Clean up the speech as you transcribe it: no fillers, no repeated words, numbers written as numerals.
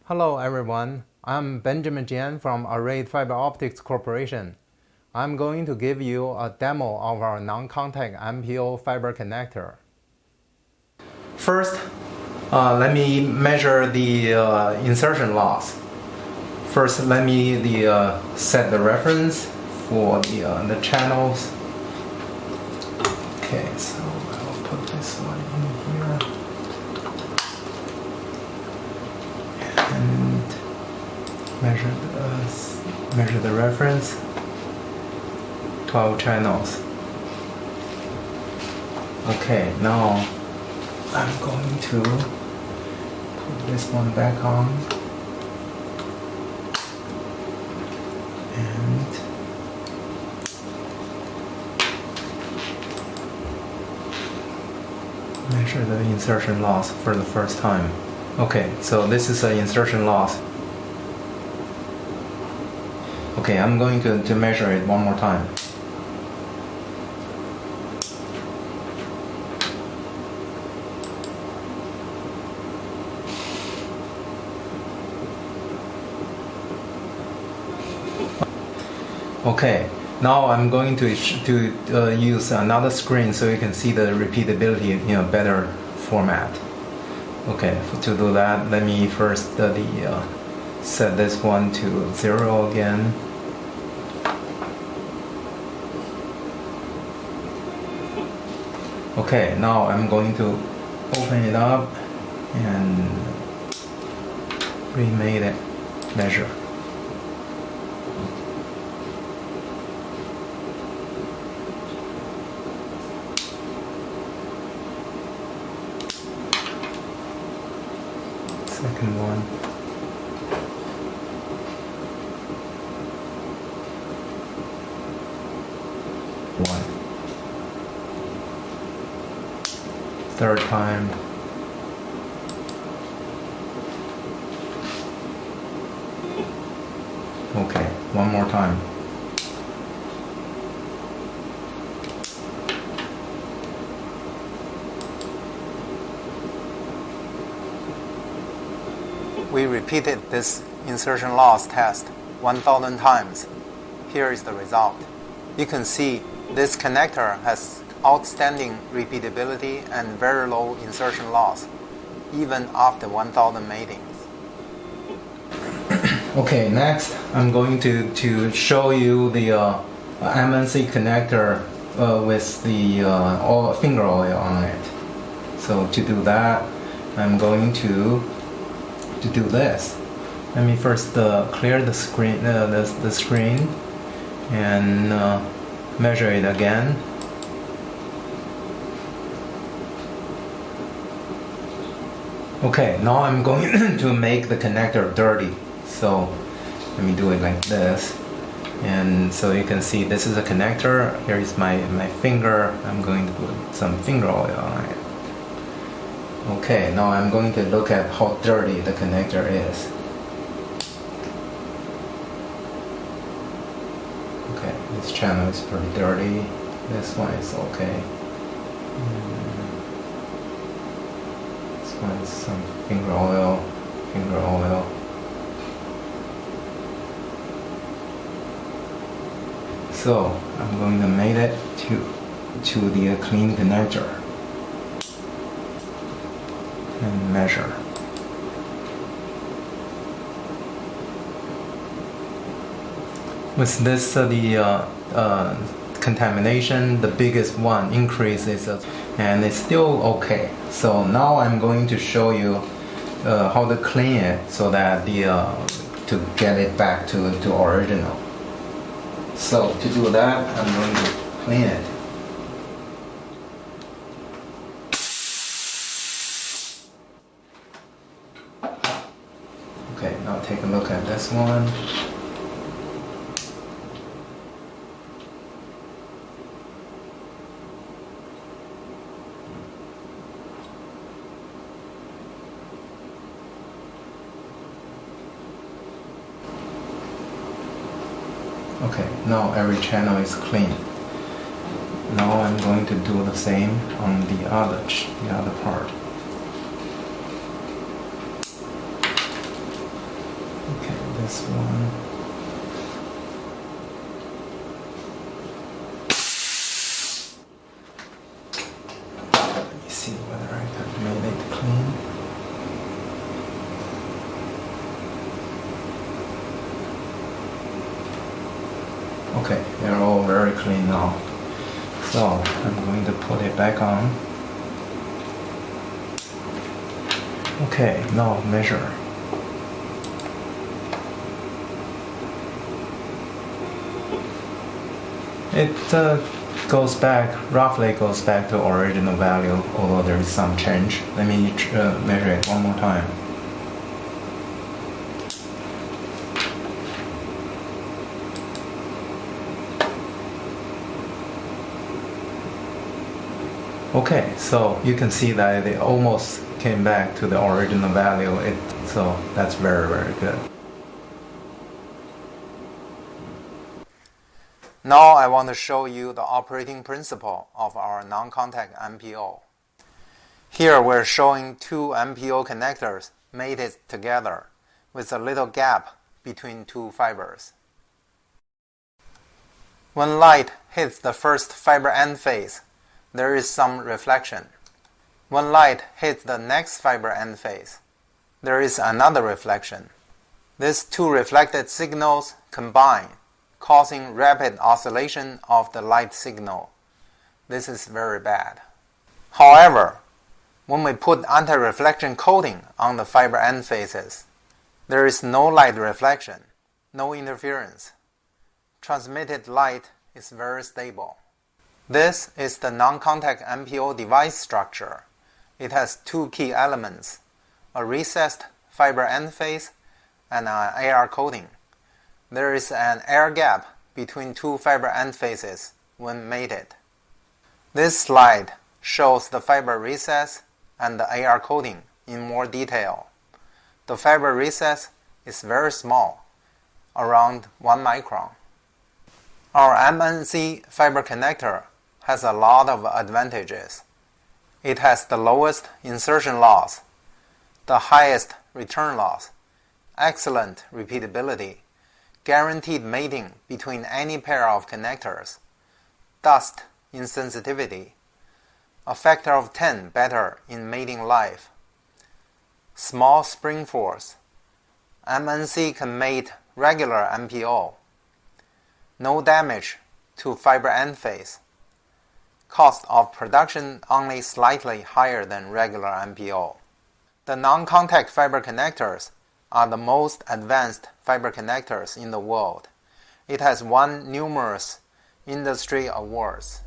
Hello everyone, I'm Benjamin Jian from Array Fiber Optics Corporation. I'm going to give you a demo of our non-contact MPO fiber connector. First, let me measure the insertion loss. First, let me set the reference for the channels. Okay, so I'll put this one in here. And measure the reference, 12 channels. Okay, now I'm going to put this one back on and measure the insertion loss for the first time. Okay, so this is an insertion loss. Okay, I'm going to measure it one more time. Okay, now I'm going to use another screen so you can see the repeatability in a better format. Okay, to do that, let me first set this one to 0 again. Okay, now I'm going to open it up and remake it, measure. Second one. Third time. Okay, one more time. We repeated this insertion loss test 1,000 times. Here is the result. You can see this connector has outstanding repeatability and very low insertion loss, even after 1,000 matings. Okay, next I'm going to show you the MNC connector with the finger oil on it. So to do that, I'm going to do this. Let me first clear the screen, the screen, and measure it again. Okay, now I'm going to make the connector dirty. So let me do it like this. And so you can see this is a connector. Here is my finger. I'm going to put some finger oil on it. Okay, now I'm going to look at how dirty the connector is. Okay, this channel is pretty dirty. This one is okay. This one is some finger oil. So I'm going to make it to the clean connector and measure. With this contamination, the biggest one increases, and it's still okay. So now I'm going to show you how to clean it so that to get it back to original. So to do that, I'm going to clean it. Okay, now take a look at this one. Okay, now every channel is clean. Now I'm going to do the same on the other part. this one. Let me see whether I have made it clean. Okay, they're all very clean now. So I'm going to put it back on. Okay, now measure. It roughly goes back to original value, although there is some change. Let me measure it one more time. Okay, so you can see that it almost came back to the original value. So that's very, very good. Now I want to show you the operating principle of our non-contact MPO. Here we're showing two MPO connectors mated together with a little gap between two fibers. When light hits the first fiber end face, there is some reflection. When light hits the next fiber end face, there is another reflection. These two reflected signals combine, causing rapid oscillation of the light signal. This is very bad. However, when we put anti-reflection coating on the fiber end faces, there is no light reflection, no interference. Transmitted light is very stable. This is the non-contact MPO device structure. It has two key elements, a recessed fiber end face and an AR coating. There is an air gap between two fiber end faces when mated. This slide shows the fiber recess and the AR coating in more detail. The fiber recess is very small, around 1 micron. Our MNC fiber connector has a lot of advantages. It has the lowest insertion loss, the highest return loss, excellent repeatability, guaranteed mating between any pair of connectors, dust insensitivity, a factor of 10 better in mating life, small spring force, MNC can mate regular MPO, no damage to fiber end face, cost of production only slightly higher than regular MPO. The non-contact fiber connectors are the most advanced fiber connectors in the world. It has won numerous industry awards.